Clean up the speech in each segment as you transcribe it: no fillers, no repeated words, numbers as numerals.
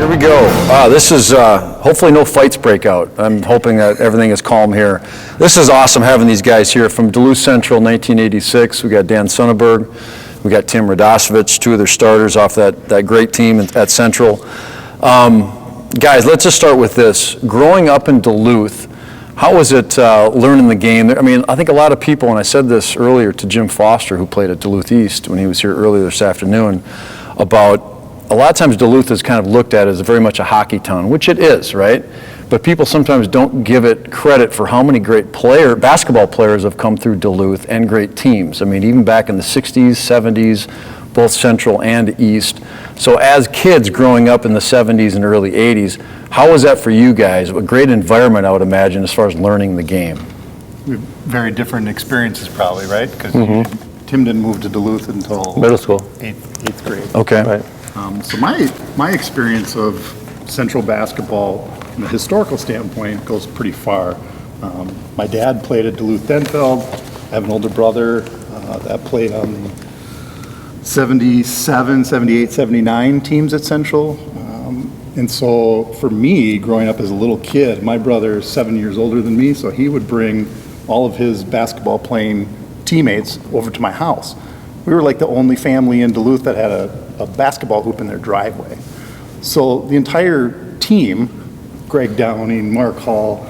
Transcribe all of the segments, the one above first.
Here we go. This is hopefully no fights break out. I'm hoping that everything is calm here. This is awesome having these guys here from Duluth Central 1986. We got Dan Sonnenberg. We got Tim Radosevich, two of their starters off that great team at Central. Guys, let's just start with this. Growing up in Duluth, how was it learning the game? I mean, I think a lot of people, and I said this earlier to Jim Foster, who played at Duluth East when he was here earlier this afternoon, about a lot of times Duluth is kind of looked at as very much a hockey town, which it is, right? But people sometimes don't give it credit for how many great basketball players have come through Duluth and great teams. I mean, even back in the 60s, 70s, both Central and East. So as kids growing up in the 70s and early 80s, how was that for you guys? A great environment, I would imagine, as far as learning the game. Very different experiences probably, right? Because Tim didn't move to Duluth until middle school, eighth grade. Okay. right? So my experience of Central basketball from a historical standpoint goes pretty far. My dad played at Duluth Denfeld. I have an older brother that played on the 77, 78, 79 teams at Central. And so for me, growing up as a little kid, my brother is 7 years older than me, so he would bring all of his basketball playing teammates over to my house. We were like the only family in Duluth that had a basketball hoop in their driveway. So the entire team, Greg Downing, Mark Hall,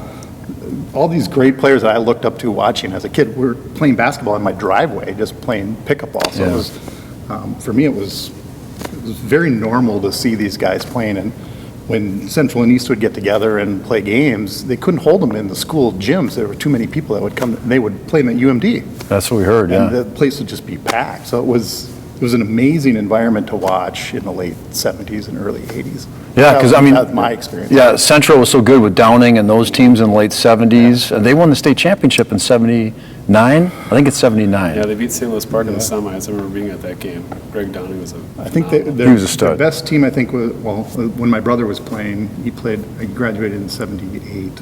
all these great players that I looked up to watching as a kid, were playing basketball in my driveway, just playing pickup ball. So it was, for me, it was very normal to see these guys playing. And when Central and East would get together and play games, they couldn't hold them in the school gyms. There were too many people that would come. They would play them at UMD. That's what we heard, And the place would just be packed. So it was an amazing environment to watch in the late 70s and early 80s. Yeah, because I mean, that's my experience. Yeah, Central was so good with Downing and those teams in the late 70s. And they won the state championship in 79. I think it's 79. Yeah, they beat St. Louis Park in the semis. I remember being at that game. Greg Downing was I think he was a stud. The best team, I think, was, well, when my brother was playing, he graduated in 78.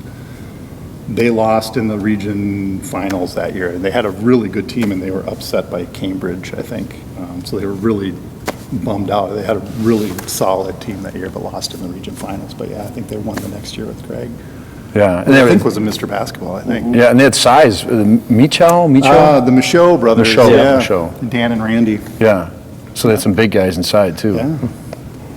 They lost in the region finals that year. They had a really good team, and they were upset by Cambridge, I think. So they were really bummed out. They had a really solid team that year, but lost in the region finals. But yeah, I think they won the next year with Greg. Yeah, and I think was a Mr. Basketball, I think. Yeah, and they had size. Michel? The Michaud brothers. Michaud, yeah. Michaud. Dan and Randy. Yeah, so they had some big guys inside too. Yeah.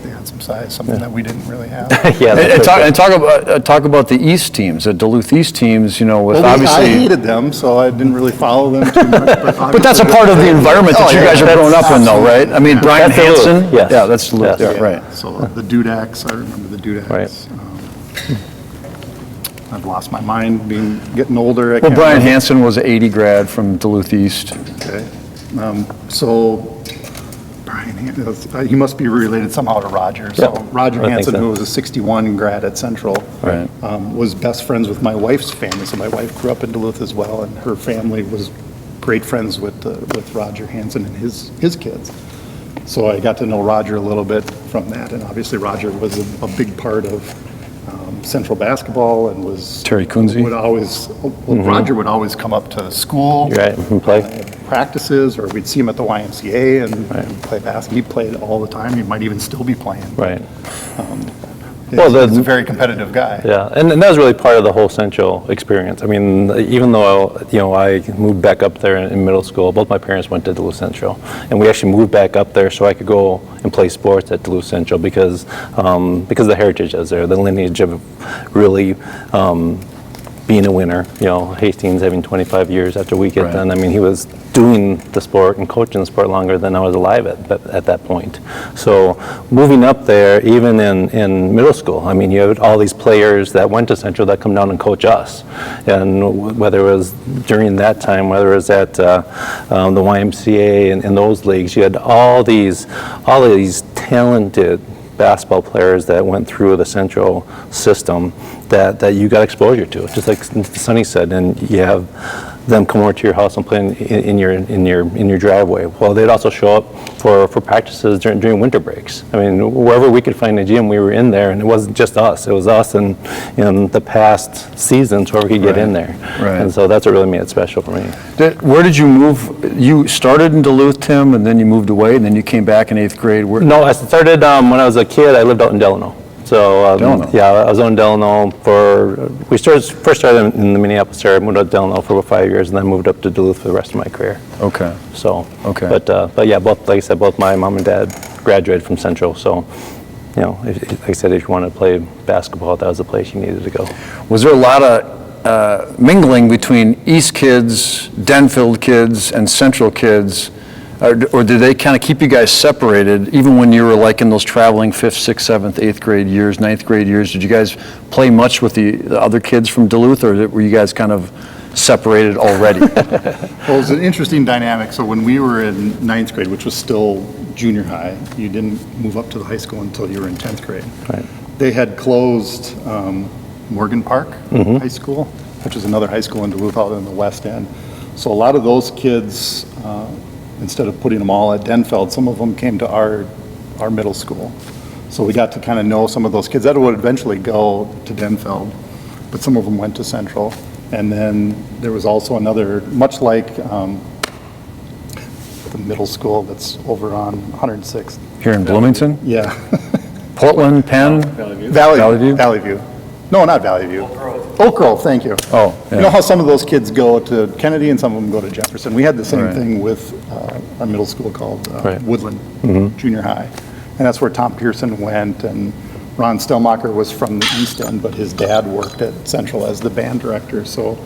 They had some size, something that we didn't really have. Yeah. And talk about the East teams, the Duluth East teams. You know, with Well, obviously. I hated them, so I didn't really follow them too much. But that's a part of the environment that you guys are growing up in, though, right? I mean, Brian That's Duluth, Hansen. yes. Yeah, that's Duluth. Yes. Yeah, right. So the Dudaks, I remember the Dudaks. Right. I've lost my mind getting older. Well, Brian Hansen was an 80 grad from Duluth East. Okay. So Brian Hansen, he must be related somehow to Roger. So Yeah, Roger I think Hansen, so. who was a 61 grad at Central, Right. was best friends with my wife's family. So my wife grew up in Duluth as well, and her family was great friends with Roger Hansen and his kids. So I got to know Roger a little bit from that, and obviously Roger was a big part of Central basketball and was Terry Kunze. would always Roger would always come up to school, Right, and play. practices, or we'd see him at the YMCA and play basketball. He played all the time. He might even still be playing. Right. He's a very competitive guy. Yeah, and that was really part of the whole Central experience. I mean, even though, I moved back up there in middle school, both my parents went to Duluth Central. And we actually moved back up there so I could go and play sports at Duluth Central because the heritage is there, the lineage of really being a winner. Hastings having 25 years after we get Right. done. I mean, he was doing the sport and coaching the sport longer than I was alive at that point. So moving up there, even in middle school, I mean, you had all these players that went to Central that come down and coach us. And whether it was during that time, whether it was at the YMCA and those leagues, you had all these talented basketball players that went through the Central system that you got exposure to, just like Sonny said, and you have them come over to your house and play in your driveway. Well, they'd also show up for practices during winter breaks. I mean, wherever we could find a gym, we were in there, and it wasn't just us. It was us and in the past seasons where we could get in there. Right. And so that's what really made it special for me. Where did you move? You started in Duluth, Tim, and then you moved away, and then you came back in 8th grade. No, I started when I was a kid. I lived out in Delano. So, Delano. yeah, I was on Delano first started in the Minneapolis area, moved up to Delano for about 5 years, and then moved up to Duluth for the rest of my career. Okay. So, Okay. But yeah, both, like I said, both my mom and dad graduated from Central, so, you know, like I said, if you wanted to play basketball, that was the place you needed to go. Was there a lot of mingling between East kids, Denfeld kids, and Central kids? Or did they kind of keep you guys separated even when you were like in those traveling 5th, 6th, 7th, 8th grade years, 9th grade years? Did you guys play much with the other kids from Duluth, or were you guys kind of separated already? Well, it was an interesting dynamic. So when we were in 9th grade, which was still junior high, you didn't move up to the high school until you were in 10th grade. Right. They had closed Morgan Park High School, which is another high school in Duluth out in the west end. So a lot of those kids, instead of putting them all at Denfeld, some of them came to our middle school. So we got to kind of know some of those kids that would eventually go to Denfeld, but some of them went to Central. And then there was also another, much like the middle school that's over on 106th. Here in Bloomington? Yeah. Portland, Penn? Valley View. Valley View? Valley View. No, not Valley View. Oak Grove, thank you. Oh, You know yeah. how some of those kids go to Kennedy and some of them go to Jefferson? We had the same Right. thing with our middle school called Right. Woodland Junior High. And that's where Tom Pearson went, and Ron Stelmacher was from the East End, but his dad worked at Central as the band director. So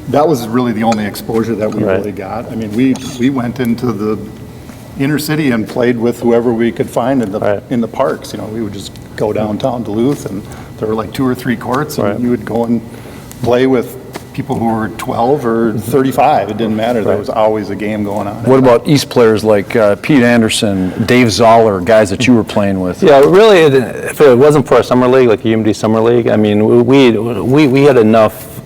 that was really the only exposure that we Right. really got. I mean, we went into the inner city and played with whoever we could find Right. in the parks. You know, we would just go downtown Duluth, and there were like 2 or 3 courts, and Right. you would go and play with people who were 12 or 35. It didn't matter. There Right. was always a game going on. What about East players like Pete Anderson, Dave Zoller, guys that you were playing with? Yeah, really, if it wasn't for our summer league, like UMD Summer League, I mean, we had enough,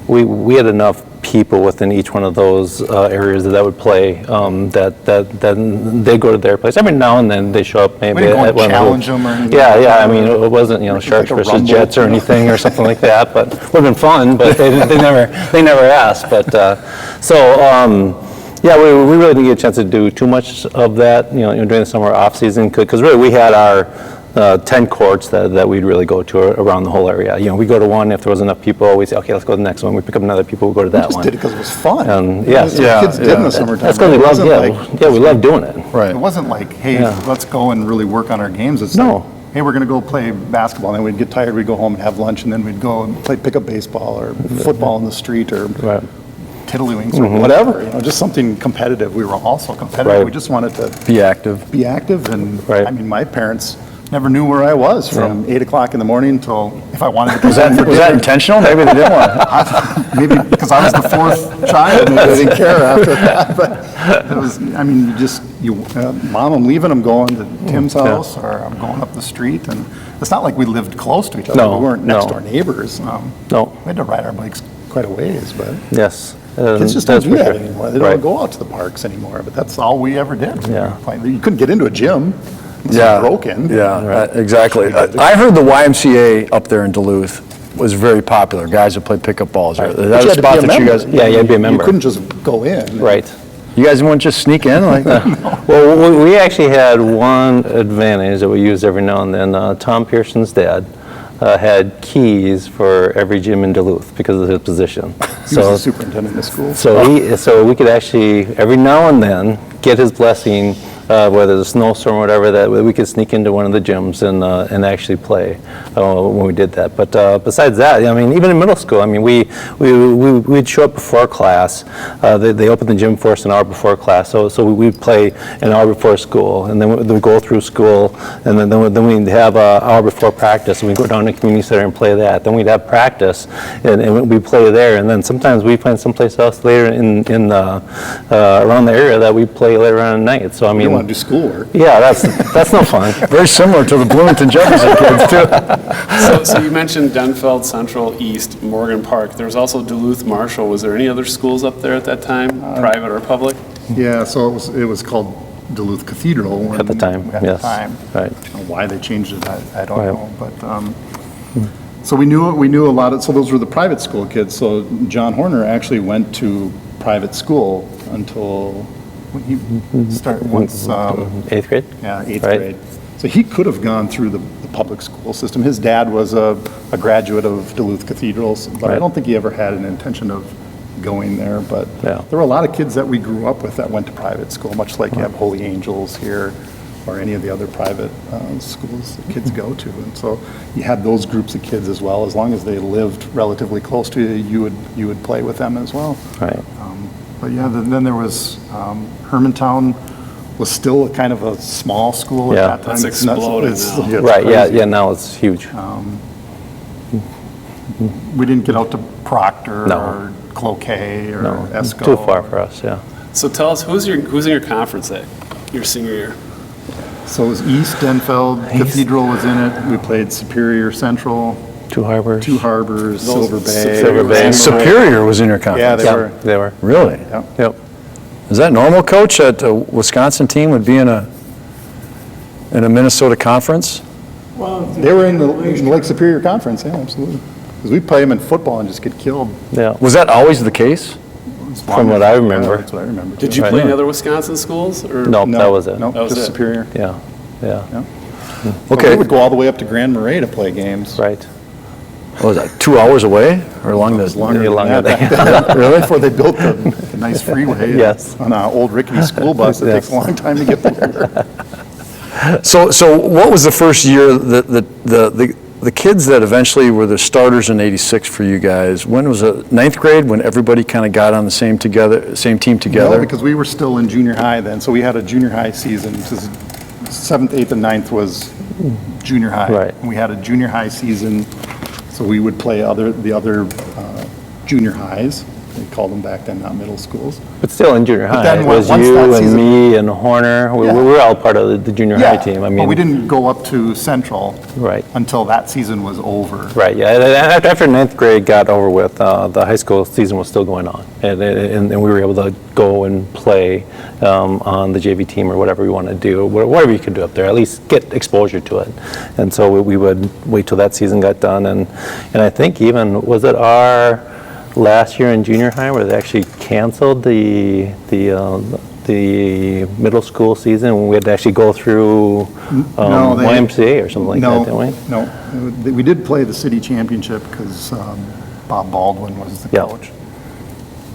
we had enough people within each one of those areas that would play, that they go to their place. Every now and then they show up maybe We didn't go at and one of challenge those. them or anything Yeah, like yeah, that. I mean, it wasn't, you know, Sharks like a versus rumble, Jets or you know. anything or something like that, but it would have been fun, but they never asked, but, yeah, we really didn't get a chance to do too much of that, you know, during the summer off-season, because really we had our 10 courts that we'd really go to around the whole area. You know, we go to one, if there was enough people, we'd say, okay, let's go to the next one. We pick up another people, we go to that just one. did it because it was fun. Yes. That's what Yeah, kids did yeah. in the summertime. That's because we It love, wasn't yeah, like- yeah, we love doing it. Right. It wasn't like, hey, Yeah. let's go and really work on our games. It's No. like, hey, we're going to go play basketball. And then we'd get tired, we'd go home and have lunch, and then we'd go and play pickup baseball or football in the street or Right. tiddlywinks or whatever. You know, just something competitive. We were also competitive. Right. We just wanted to Be active. be active. And Right. I mean, my parents never knew where I was from 8 o'clock in the morning until if I wanted to. Was that intentional? Maybe they didn't want. Maybe because I was the 4th child, maybe they didn't care after that. But it was, I mean, Mom, I'm leaving, I'm going to Tim's house, or I'm going up the street. And it's not like we lived close to each other. No, We weren't no. next door neighbors. No, We had to ride our bikes quite a ways, but yes. kids just don't that's do for that sure. anymore. They Right. don't go out to the parks anymore, but that's all we ever did. Yeah. You couldn't get into a gym. It's Yeah. broken. Yeah, exactly. I heard the YMCA up there in Duluth was very popular. Guys that played pickup balls. Is But that you a had to spot be a that you member. guys? Yeah, you had to be a member. You couldn't just go in. Right. You guys wouldn't just sneak in like? Well, we actually had one advantage that we used every now and then. Tom Pearson's dad had keys for every gym in Duluth because of his position. He was the superintendent of school. So we could actually, every now and then, get his blessing, whether it's a snowstorm or whatever, that we could sneak into one of the gyms and actually play when we did that. But besides that, I mean, even in middle school, I mean, we'd show up before class. They opened the gym for us an hour before class, so we'd play an hour before school, and then we'd go through school, and then we'd have an hour before practice, and we'd go down to the community center and play that. Then we'd have practice, and we'd play there, and then sometimes we'd find someplace else later in around the area that we'd play later on at night. So I You mean, want to do schoolwork. yeah, that's no fun. Very similar to the Bloomington Jefferson kids too. So you mentioned Denfeld, Central, East, Morgan Park. There was also Duluth Marshall. Was there any other schools up there at that time, private or public? Yeah, so it was called Duluth Cathedral. when- At the time, At yes. the time. Right. I don't know why they changed it, I don't Right. know, but, so we knew a lot of, so those were the private school kids. So John Horner actually went to private school until when he started once, 8th grade? yeah, 8th Right. grade. So he could have gone through the public school system. His dad was a graduate of Duluth Cathedrals, but I Right. don't think he ever had an intention of going there. But Yeah. there were a lot of kids that we grew up with that went to private school, much like you have Holy Angels here or any of the other private schools that kids go to. And so you had those groups of kids as well. As long as they lived relatively close to you, you would play with them as well. Right. But yeah, then there was, Hermantown was still kind of a small school Yeah. at that time. It's It's not- exploding it's- now. yeah, it's Right, yeah, crazy. yeah, now it's huge. We didn't get out to Proctor No. or Cloquet or No, Esco. too far for us, yeah. So tell us, who's in your conference that your senior year? So it was East Denfeld, Cathedral was in it. We played Superior Central, Two Harbors. Two Harbors, Those- Silver Bay. Silver Bay. And Superior was in your conference? Yeah, they Yeah, were. they were. Really? Yeah. Yep. Is that normal, Coach, that a Wisconsin team would be in a Minnesota conference? They were in the Lake Superior Conference, yeah, absolutely. Because we play them in football and just get killed. Yeah. Was that always the case? From what I remember. Yeah, that's what I remember. Did you Right. play in other Wisconsin schools? Or? No, No, that was it. No, That was just it. Superior. Yeah, yeah, But Okay. we would go all the way up to Grand Marais to play games. right. What was that, 2 hours away or along the? Longer Maybe than longer that than- back then. Really? Before they built the nice freeway. Yes. On an old rickety school bus. It Yes. takes a long time to get there. So what was the first year, the kids that eventually were the starters in '86 for you guys? When was it, ninth grade, when everybody kind of got on the same team No, together? because we were still in junior high then, so we had a junior high season. Because 7th, 8th, and 9th was junior high. Right. And we had a junior high season, so we would play the other junior highs. They called them back then, not middle schools. But still in junior high, then it was once you that and season- me and Horner. We Yeah. were all part of the junior high team. I but mean, we didn't go up to Central. Right. Until that season was over. Right, yeah. And after ninth grade got over with, the high school season was still going on. And we were able to go and play on the JV team or whatever we want to do, whatever you could do up there, at least get exposure to it. And so we would wait till that season got done. And I think even, was it our last year in junior high where they actually canceled the middle school season when we had to actually go through No, they- YMCA or something like No, that, didn't we? No, we did play the city championship because Bob Baldwin was the Yeah. coach.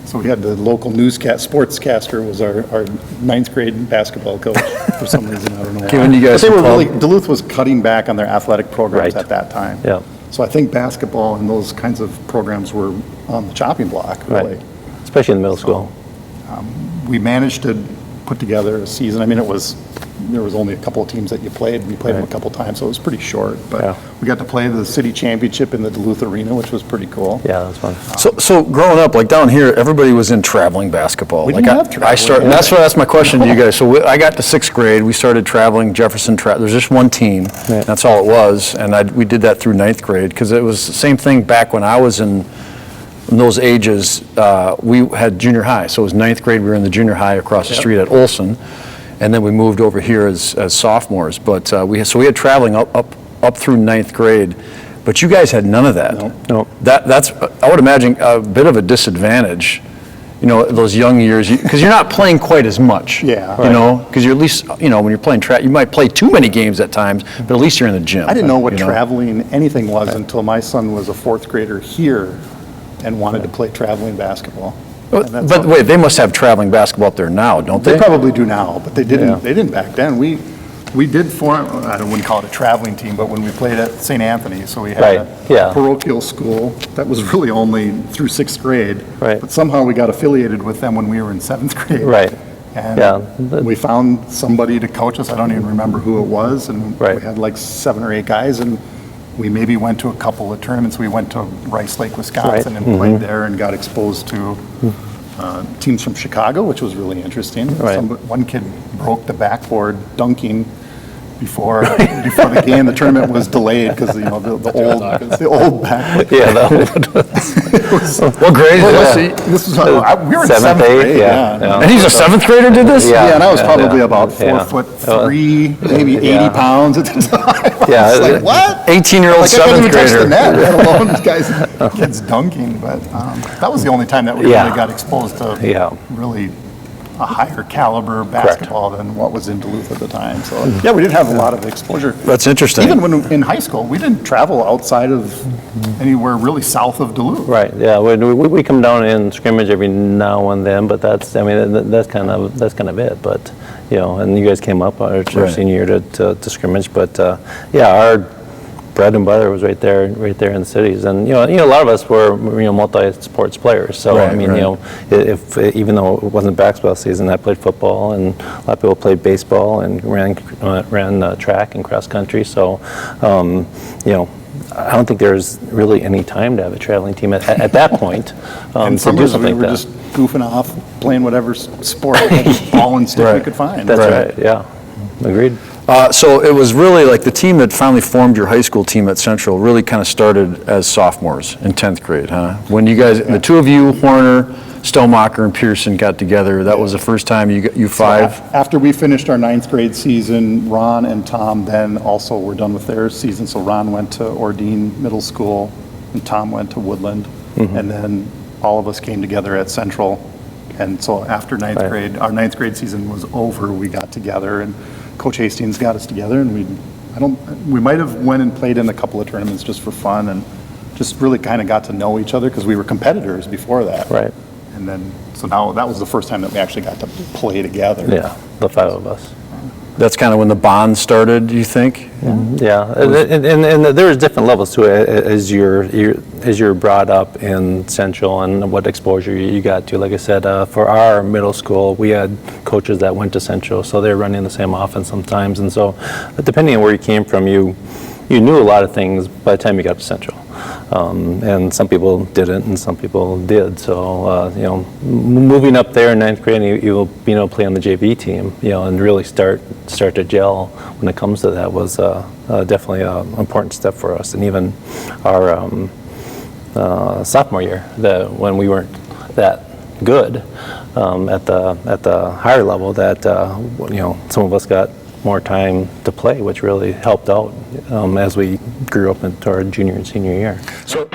So we had the local sportscaster was our ninth grade basketball coach for some reason, I don't know. Giving you guys But they some were really, pub- Duluth was cutting back on their athletic programs Right. at that time. Yeah. So I think basketball and those kinds of programs were on the chopping block, really. Right. Especially in the middle school. We managed to put together a season. I mean, there was only a couple of teams that you played, and you played them a Right. couple times, so it was pretty short. Yeah. But we got to play the city championship in the Duluth Arena, which was pretty cool. Yeah, that was fun. So growing up, like down here, everybody was in traveling basketball. We Like didn't I- have traveling. That's my question to you guys. So I got to sixth grade, we started traveling Jefferson, there's just one team, Right. that's all it was, and we did that through ninth grade, because it was the same thing back when I was in those ages. We had junior high, so it was ninth grade, we were in the junior high across the street at Olson, and then we moved over here as sophomores. But we had traveling up through ninth grade, but you guys had none of that. No. That's, I would imagine, a bit of a disadvantage, those young years, because you're not playing quite as much. Yeah. Because you're at least, when you're playing track, you might play too many games at times, but at least you're in the gym. I didn't know what you traveling anything was until my son was a fourth grader here and wanted to play traveling basketball. And that's But all- wait, they must have traveling basketball up there now, don't they? They probably do now, but they Yeah. didn't. They didn't back then. We did form. I wouldn't call it a traveling team, but when we played at St. Anthony, so we had Right, a yeah. parochial school that was really only through sixth grade. Right. But somehow we got affiliated with them when we were in seventh grade. Right. And Yeah. we found somebody to coach us. I don't even remember who it was, and Right. we had like 7 or 8 guys, and we maybe went to a couple of tournaments. We went to Rice Lake, Wisconsin, Right. and played there, and got exposed to teams from Chicago, which was really interesting. Right. One kid broke the backboard dunking before the game. The tournament was delayed because the old backboard. Yeah, that What grade is this? This was we were in Seventh, seventh eighth, grade. yeah, Yeah. yeah. And he's a seventh grader did this? Yeah. Yeah, and I was probably yeah, about yeah. 4'3", maybe 80 Yeah. pounds at the time. Yeah, I was it- like, what? 18-year-old Like, I couldn't seventh even touch the grader. net, let alone these kids dunking. But that was the only time that we Yeah. really got exposed to Yeah. really a higher caliber basketball than what was in Duluth at the time. So, yeah, we did have a lot of exposure. That's interesting. Even when in high school, we didn't travel outside of anywhere really south of Duluth. Right, yeah, we come down in scrimmage every now and then, but that's, I mean, that's kind of it, but, you know, and you guys came up our Right. senior year to scrimmage, but, yeah, our bread and butter was right there in the cities, and, you know, a lot of us were, you know, multi-sports players, so, I Right, mean, right. you know, if, even though it wasn't basketball season, I played football, and a lot of people played baseball, and ran track and cross-country, so, you know, I don't think there's really any time to have a traveling team at that point And to do summers, something we were like just that. goofing off, playing whatever sport, ball and stick we Right. could find. That's Right. right, yeah, agreed. So it was really like the team that finally formed your high school team at Central really kind of started as sophomores in 10th grade, huh? When you guys, the two of you, Horner, Stelmacher, and Pearson got together, that was the first time you five? After we finished our ninth grade season, Ron and Tom then also were done with their season. So Ron went to Ordine Middle School and Tom went to Woodland. And then all of us came together at Central. And so after ninth Right. grade, our ninth grade season was over, we got together and Coach Hastings got us together and we might have went and played in a couple of tournaments just for fun and just really kind of got to know each other because we were competitors before that. Right. And then, so now that was the first time that we actually got to play together. Yeah, the five of us. That's kind of when the bond started, you think? Yeah, and there is different levels to it as you're brought up in Central and what exposure you got to. Like I said, for our middle school, we had coaches that went to Central, so they're running the same offense sometimes. And so, depending on where you came from, you knew a lot of things by the time you got to Central. And some people didn't, and some people did. So, you know, moving up there in ninth grade, you'll play on the JV team, you know, and really start to gel when it comes to that was definitely an important step for us. And even our sophomore year, when we weren't that good at the higher level, that you know, some of us got more time to play, which really helped out as we grew up into our junior and senior year. So